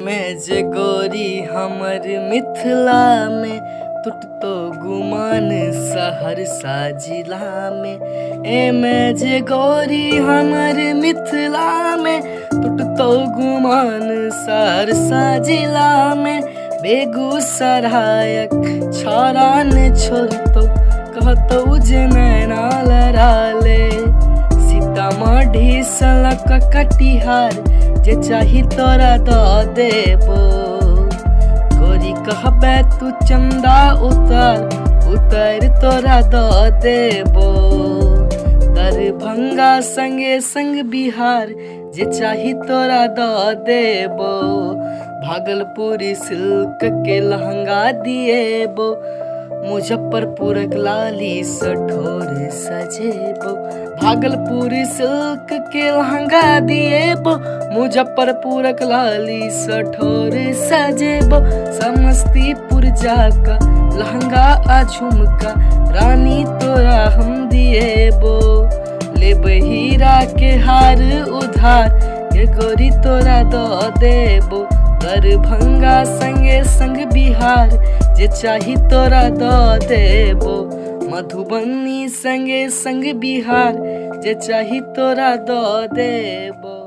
मैं जे गोरी हमर मिथिला में टूटतो गुमान सहरसा जिला में। मैं जे गोरी हमर मिथिला में टूटतो गुमान सहरसा जिला में। बेगूसरायक छोरा ने छोड़तो कहतो जे नैना लड़ा ले। सीतामढ़ी सलक कटिहार जे चाही तोरा दो देबो। गोरी कहबे तू चंदा उतर तोरा दो देबो। दरभंगा संगे संग बिहार जे चाही तोरा दो देबो। भागलपुरी सिल्क के लहंगा दिएबो। मुजफ्फरपुरक लाली सठोर सजेबो। भागलपुरी सिल्क के लहंगा दिएबो। मुजफ्फरपुरक लाली सठोर सजेबो। समस्तीपुर जाका लहंगा आ झुमका रानी तोरा हम दिएबो। लेबै हीरा के हार उधार ये गोरी तोरा दो देबो। दरभंगा संगे संग बिहार जे चाही तोरा दो देबो। मधुबनी संगे संग बिहार जे चाही तोरा दो देबो।